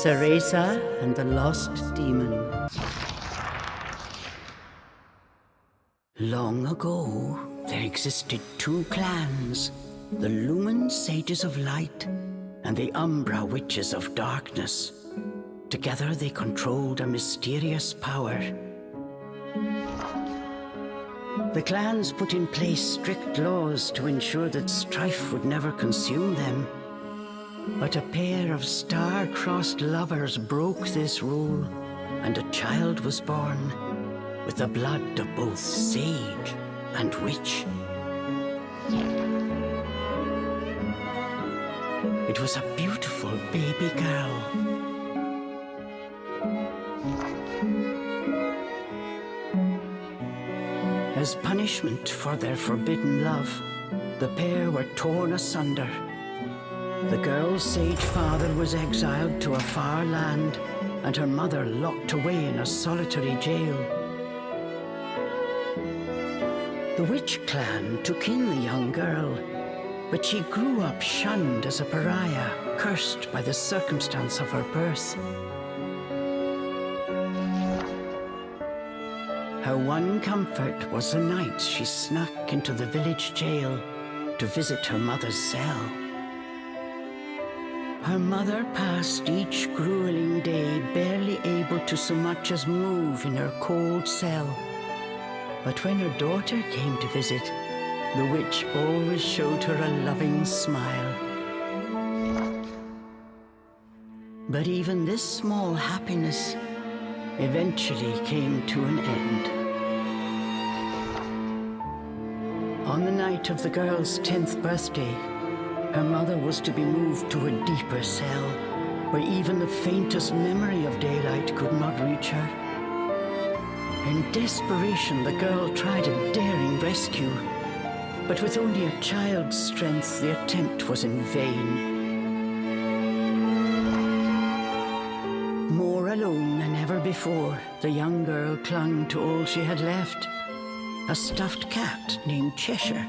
Cereza and the Lost Demon. Long ago, there existed two clans, the Lumen Sages of Light and the Umbra Witches of Darkness. Together they controlled a mysterious power. The clans put in place strict laws to ensure that strife would never consume them. But a pair of star-crossed lovers broke this rule, and a child was born with the blood of both sage and witch. It was a beautiful baby girl. As punishment for their forbidden love, the pair were torn asunder. The girl's sage father was exiled to a far land, and her mother locked away in a solitary jail. The witch clan took in the young girl, but she grew up shunned as a pariah, cursed by the circumstance of her birth. Her one comfort was the nights she snuck into the village jail to visit her mother's cell. Her mother passed each grueling day barely able to so much as move in her cold cell. But when her daughter came to visit, the witch always showed her a loving smile. But even this small happiness eventually came to an end. On the night of the girl's 10th birthday, her mother was to be moved to a deeper cell, where even the faintest memory of daylight could not reach her. In desperation, the girl tried a daring rescue, but with only a child's strength, the attempt was in vain. More alone than ever before, the young girl clung to all she had left, a stuffed cat named Cheshire,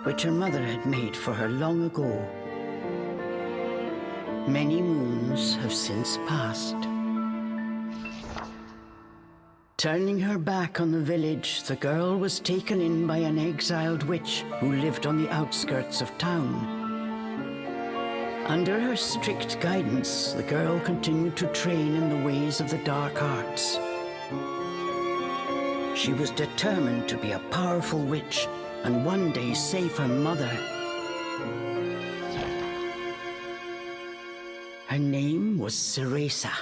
which her mother had made for her long ago. Many moons have since passed. Turning her back on the village, the girl was taken in by an exiled witch who lived on the outskirts of town. Under her strict guidance, the girl continued to train in the ways of the dark arts. She was determined to be a powerful witch and one day save her mother. Her name was Cereza.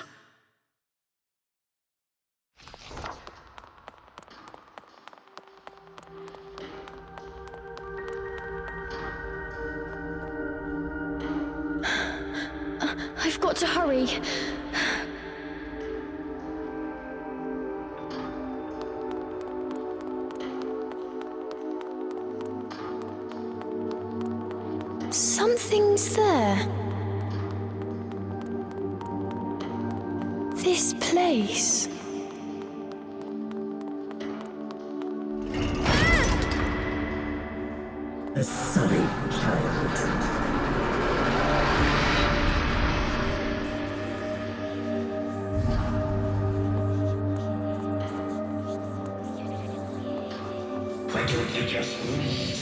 I've got to hurry. Something's there. This place. A sorry child. Why don't you just leave?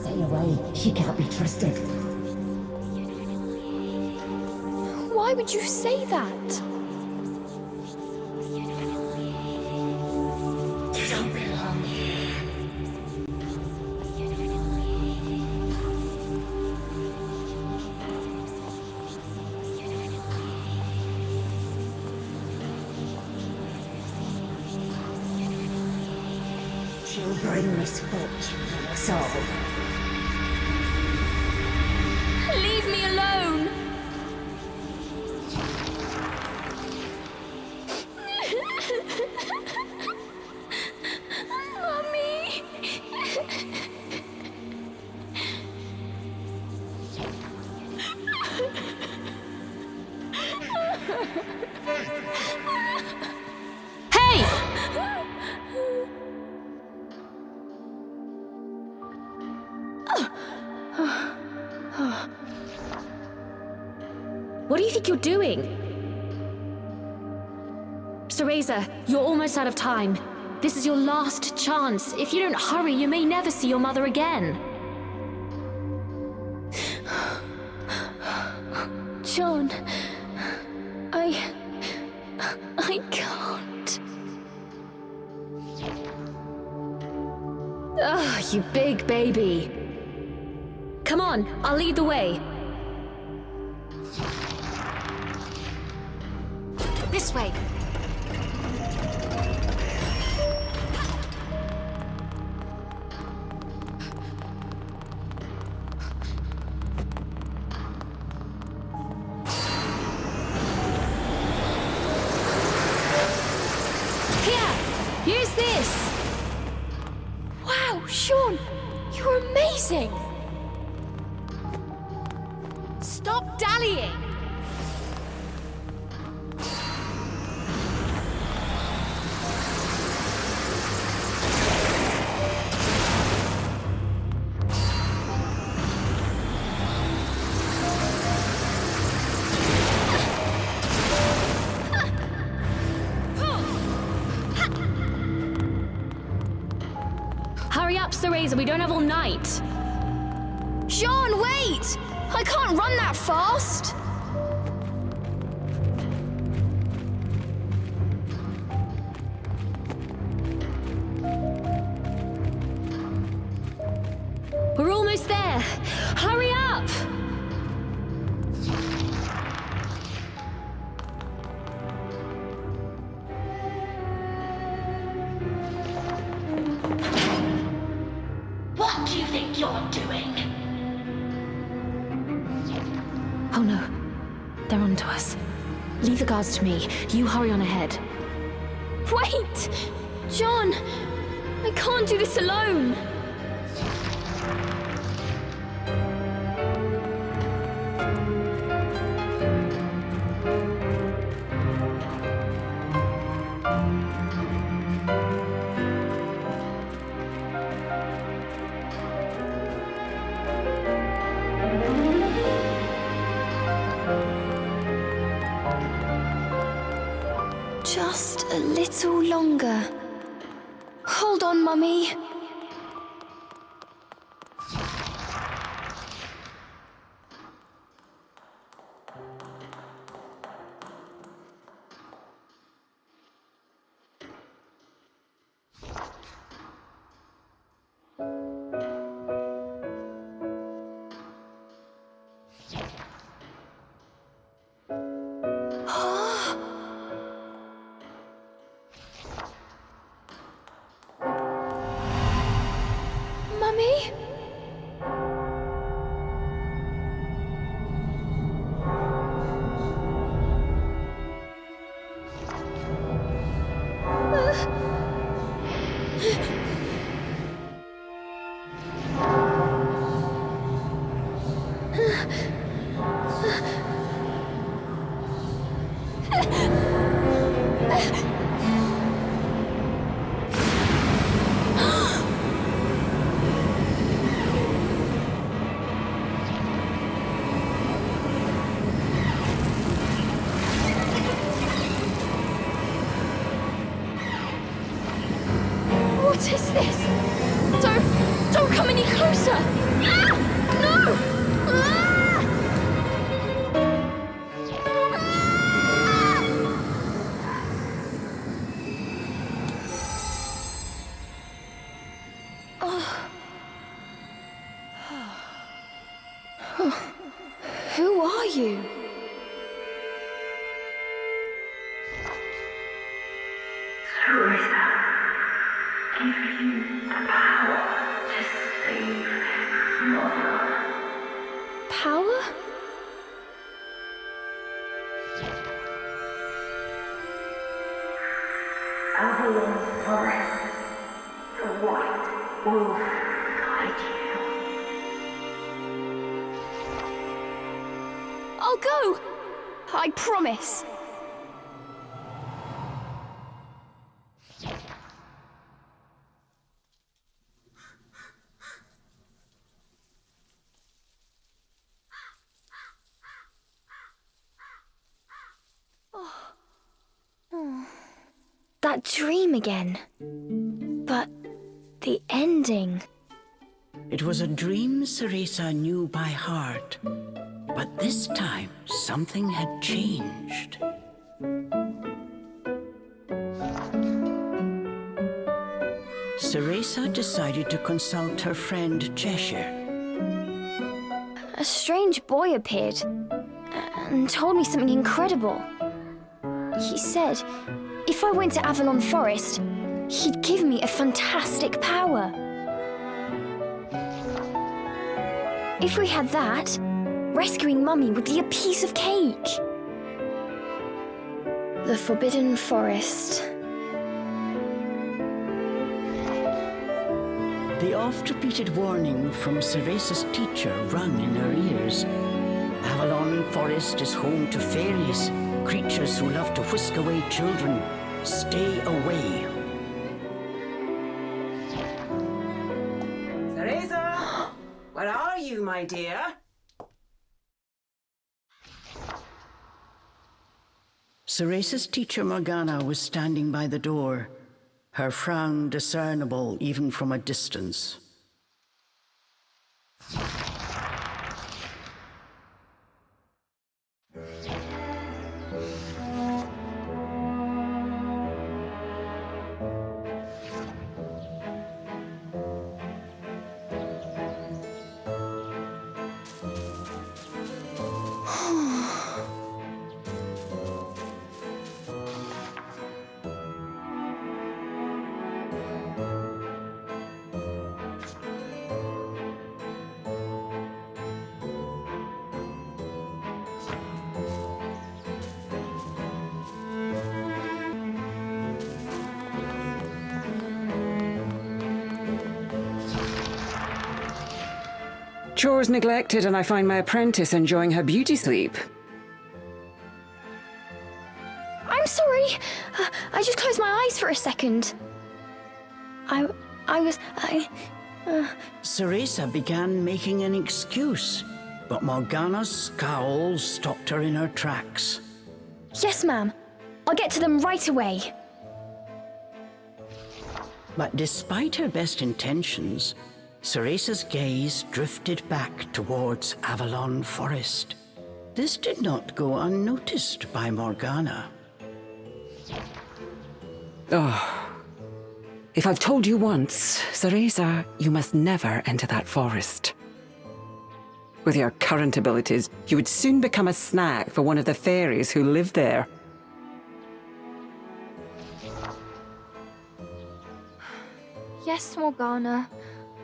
Stay away. She can't be trusted. Why would you say that? You don't belong here. She'll bring misfortune on us all. Leave me alone! Mummy! What do you think you're doing? Cereza, you're almost out of time. This is your last chance. If you don't hurry, you may never see your mother again. John, I can't. Ugh, you big baby. Come on, I'll lead the way. This way. Use this! Wow, Sean, you're amazing! Stop dallying! Hurry up, Cereza, we don't have all night. Sean, wait! I can't run that fast! We're almost there. Hurry up! What do you think you're doing? Oh no, they're onto us. Leave the guards to me. You hurry on ahead. Wait! John, I can't do this alone! Just a little longer. Hold on, Mummy. Mummy? What is this? Don't come any closer! Ah! No! Ah! Ah. Who are you? Cereza, give you the power to save Mother. Power? Avalon Forest, the white wolf guide you. I'll go! I promise. that dream again. But the ending... It was a dream Cereza knew by heart, but this time something had changed. Cereza decided to consult her friend Cheshire. A strange boy appeared and told me something incredible. He said if I went to Avalon Forest, he'd give me a fantastic power. If we had that, rescuing Mummy would be a piece of cake. The Forbidden Forest. The oft-repeated warning from Cereza's teacher rung in her ears. Avalon Forest is home to fairies, creatures who love to whisk away children. Stay away. Cereza! Where are you, my dear? Cereza's teacher Morgana was standing by the door, her frown discernible even from a distance. Chores neglected, and I find my apprentice enjoying her beauty sleep. I'm sorry. I just closed my eyes for a second. Cereza began making an excuse, but Morgana's scowl stopped her in her tracks. Yes, ma'am. I'll get to them right away. But despite her best intentions, Cereza's gaze drifted back towards Avalon Forest. This did not go unnoticed by Morgana. Oh. If I've told you once, Cereza, you must never enter that forest. With your current abilities, you would soon become a snack for one of the fairies who live there. Yes, Morgana.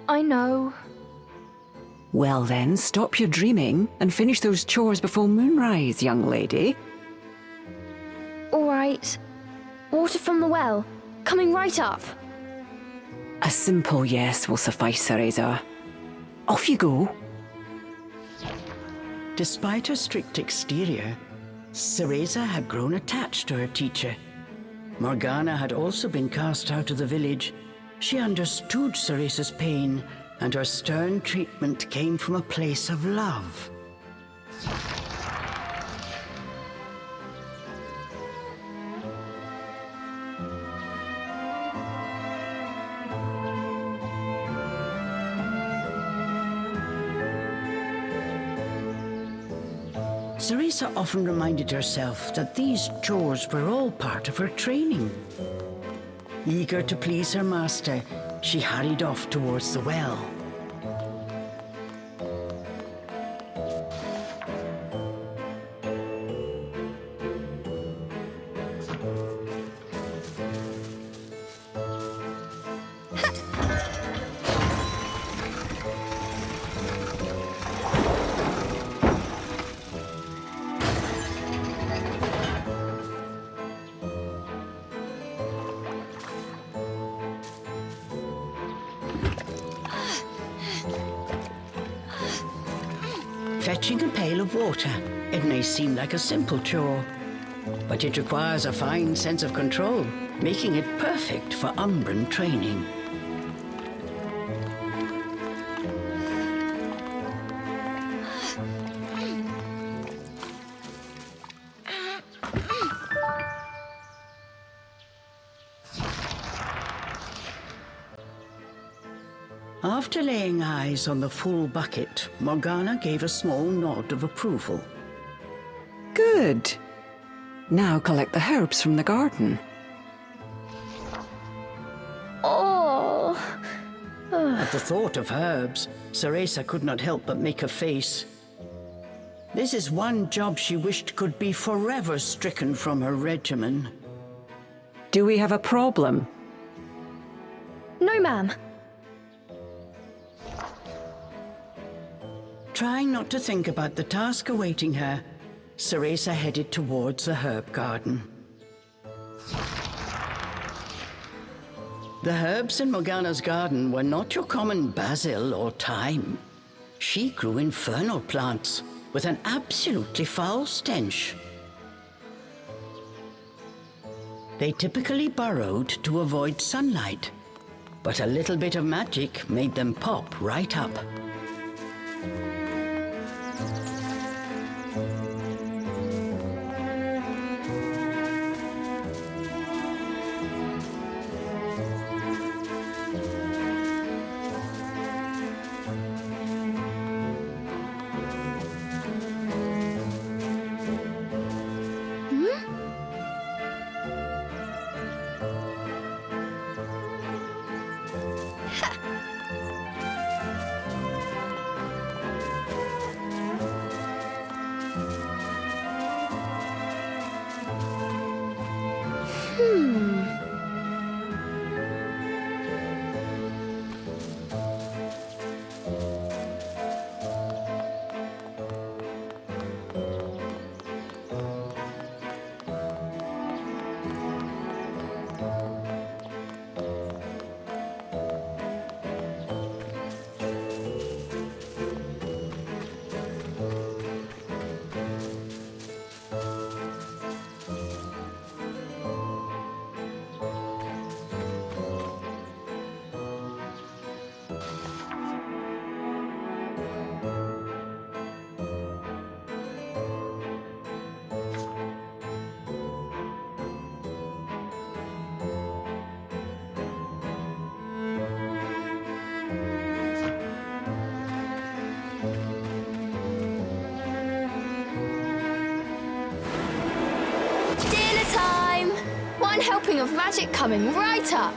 I know. Well then, stop your dreaming and finish those chores before moonrise, young lady. All right. Water from the well. Coming right up. A simple yes will suffice, Cereza. Off you go. Despite her strict exterior, Cereza had grown attached to her teacher. Morgana had also been cast out of the village. She understood Cereza's pain, and her stern treatment came from a place of love. Cereza often reminded herself that these chores were all part of her training. Eager to please her master, she hurried off towards the well. Fetching a pail of water. It may seem like a simple chore, but it requires a fine sense of control, making it perfect for Umbran training. After laying eyes on the full bucket, Morgana gave a small nod of approval. Good. Now collect the herbs from the garden. Oh. At the thought of herbs, Cereza could not help but make a face. This is one job she wished could be forever stricken from her regimen. Do we have a problem? No, ma'am. Trying not to think about the task awaiting her, Cereza headed towards the herb garden. The herbs in Morgana's garden were not your common basil or thyme. She grew infernal plants with an absolutely foul stench. They typically burrowed to avoid sunlight, but a little bit of magic made them pop right up. One helping of magic coming right up.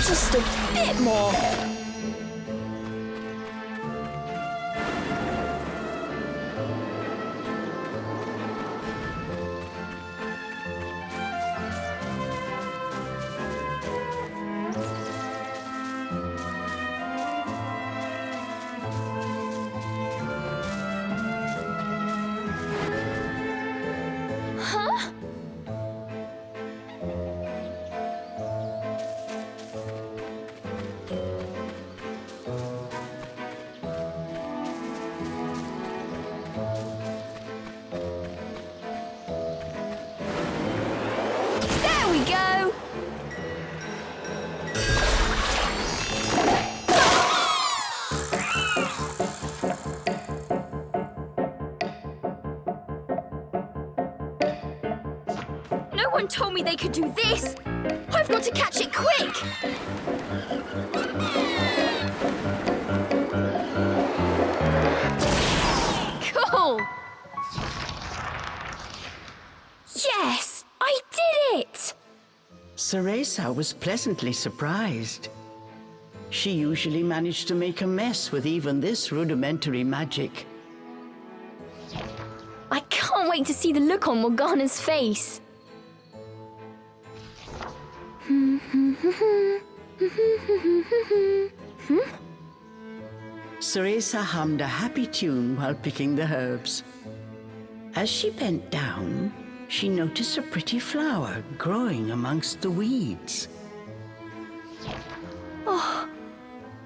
Just a bit more. Huh? There we go! one told me they could do this. I've got to catch it quick. Cool. Yes, I did it. Cereza was pleasantly surprised. She usually managed to make a mess with even this rudimentary magic. I can't wait to see the look on Morgana's face. Cereza hummed a happy tune while picking the herbs. As she bent down, she noticed a pretty flower growing amongst the weeds. Oh,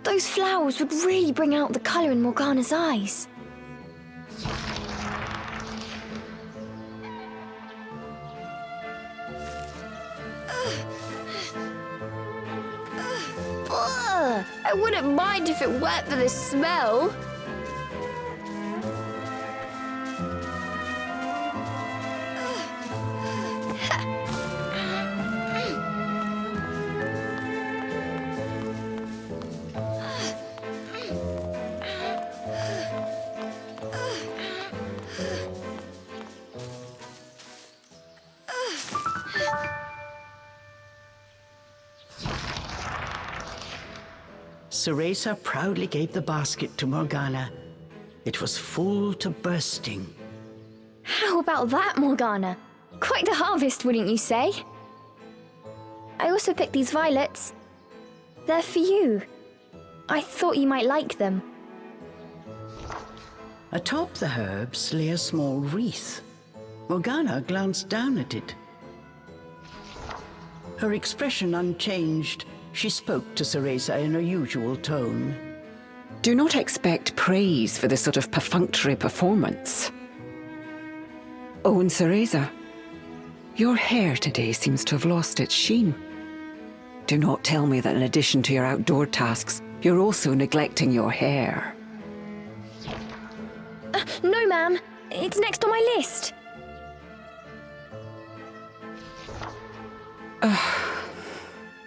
those flowers would really bring out the colour in Morgana's eyes. Ugh, I wouldn't mind if it weren't for the smell. Cereza proudly gave the basket to Morgana. It was full to bursting. How about that, Morgana? Quite the harvest, wouldn't you say? I also picked these violets. They're for you. I thought you might like them. Atop the herbs lay a small wreath. Morgana glanced down at it. Her expression unchanged, she spoke to Cereza in her usual tone. Do not expect praise for this sort of perfunctory performance. Oh, and Cereza, your hair today seems to have lost its sheen. Do not tell me that in addition to your outdoor tasks, you're also neglecting your hair. No, ma'am. It's next on my list.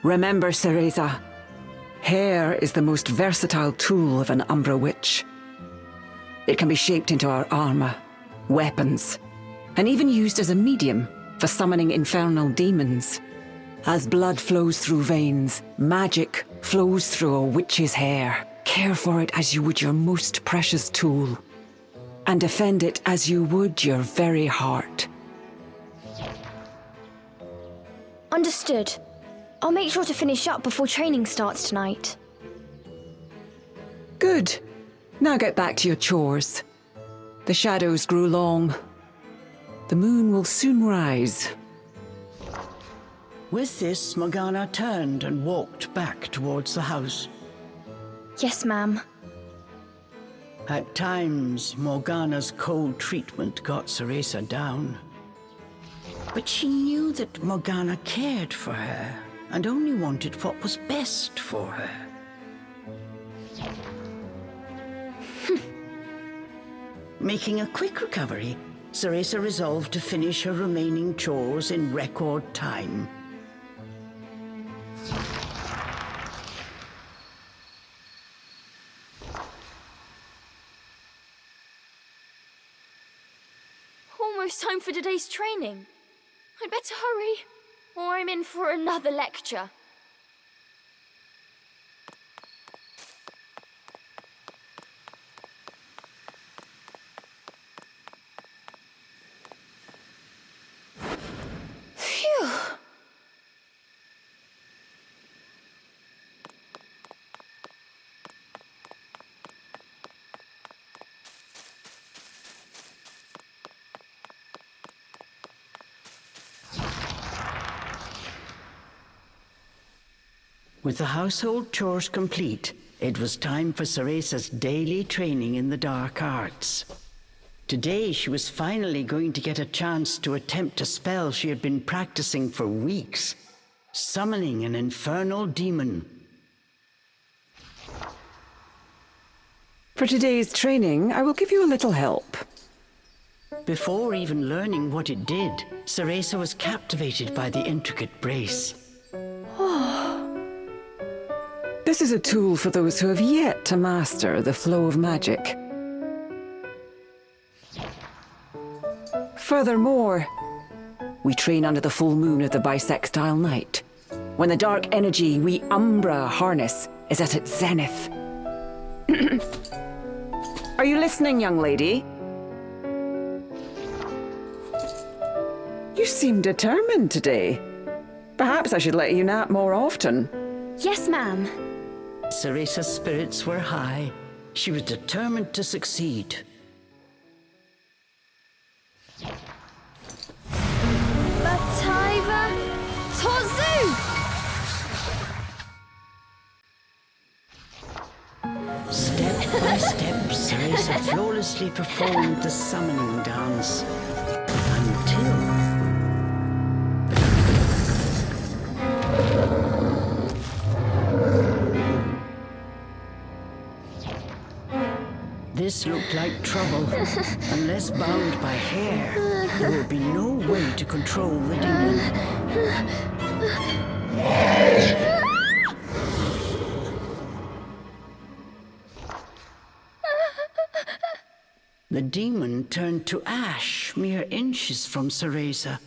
Remember, Cereza, hair is the most versatile tool of an Umbra Witch. It can be shaped into our armor, weapons, and even used as a medium for summoning infernal demons. As blood flows through veins, magic flows through a witch's hair. Care for it as you would your most precious tool, and defend it as you would your very heart. Understood. I'll make sure to finish up before training starts tonight. Good. Now get back to your chores. The shadows grew long. The moon will soon rise. With this, Morgana turned and walked back towards the house. Yes, ma'am. At times, Morgana's cold treatment got Cereza down. But she knew that Morgana cared for her and only wanted what was best for her. Making a quick recovery, Cereza resolved to finish her remaining chores in record time. Almost time for today's training. I'd better hurry, or I'm in for another lecture. Phew. With the household chores complete, it was time for Cereza's daily training in the dark arts. Today, she was finally going to get a chance to attempt a spell she had been practicing for weeks, summoning an infernal demon. For today's training, I will give you a little help. Before even learning what it did, Cereza was captivated by the intricate brace. This is a tool for those who have yet to master the flow of magic. Furthermore, we train under the full moon of the bisextile night, when the dark energy we Umbra harness is at its zenith. Are you listening, young lady? You seem determined today. Perhaps I should let you nap more often. Yes, ma'am. Cereza's spirits were high. She was determined to succeed. Bataiva Tozu! Step by step, Cereza flawlessly performed the summoning dance. Until... This looked like trouble. Unless bound by hair, there would be no way to control the demon. The demon turned to ash mere inches from Cereza.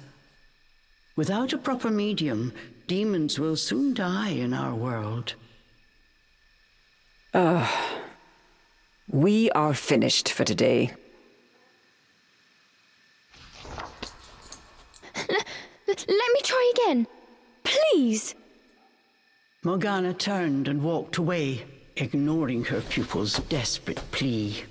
Without a proper medium, demons will soon die in our world. We are finished for today. Let me try again. Please. Morgana turned and walked away, ignoring her pupil's desperate plea.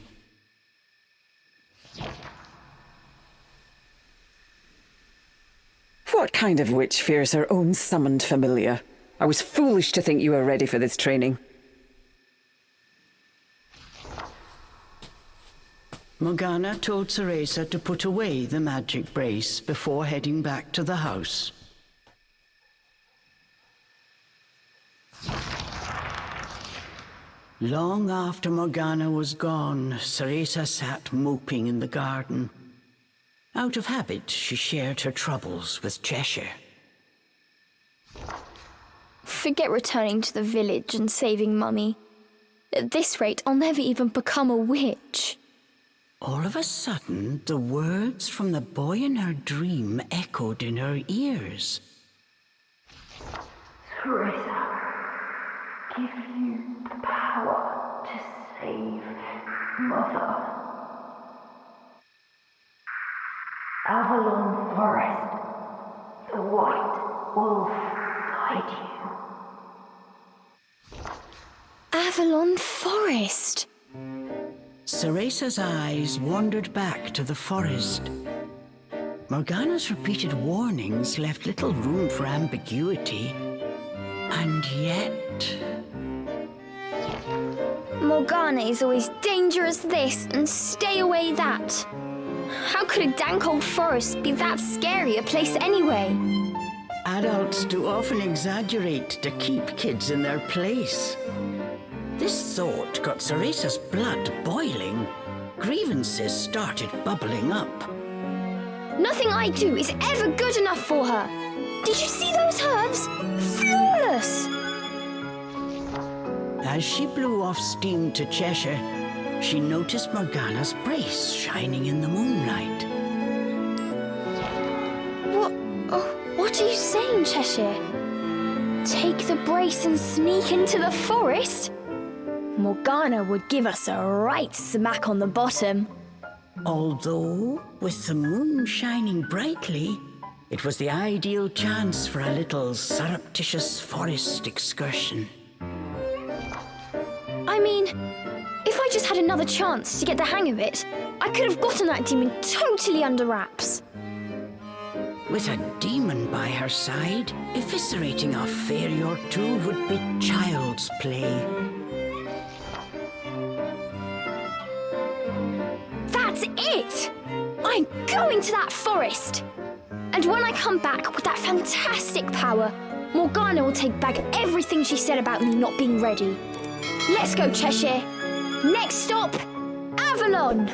What kind of witch fears her own summoned familiar? I was foolish to think you were ready for this training. Morgana told Cereza to put away the magic brace before heading back to the house. Long after Morgana was gone, Cereza sat moping in the garden. Out of habit, she shared her troubles with Cheshire. Forget returning to the village and saving Mummy. At this rate, I'll never even become a witch. All of a sudden, the words from the boy in her dream echoed in her ears. Cereza, give you the power to save Mother. Avalon Forest, the White Wolf guide you. Avalon Forest. Cereza's eyes wandered back to the forest. Morgana's repeated warnings left little room for ambiguity. And yet... Morgana is always dangerous this and stay away that. How could a dank old forest be that scary a place anyway? Adults do often exaggerate to keep kids in their place. This thought got Cereza's blood boiling. Grievances started bubbling up. Nothing I do is ever good enough for her. Did you see those herbs? Flawless! As she blew off steam to Cheshire, she noticed Morgana's brace shining in the moonlight. What are you saying, Cheshire? Take the brace and sneak into the forest? Morgana would give us a right smack on the bottom. Although, with the moon shining brightly, it was the ideal chance for a little surreptitious forest excursion. I mean, if I just had another chance to get the hang of it, I could have gotten that demon totally under wraps. With a demon by her side, eviscerating a fairy or two would be child's play. That's it! I'm going to that forest! And when I come back with that fantastic power, Morgana will take back everything she said about me not being ready. Let's go, Cheshire. Next stop, Avalon!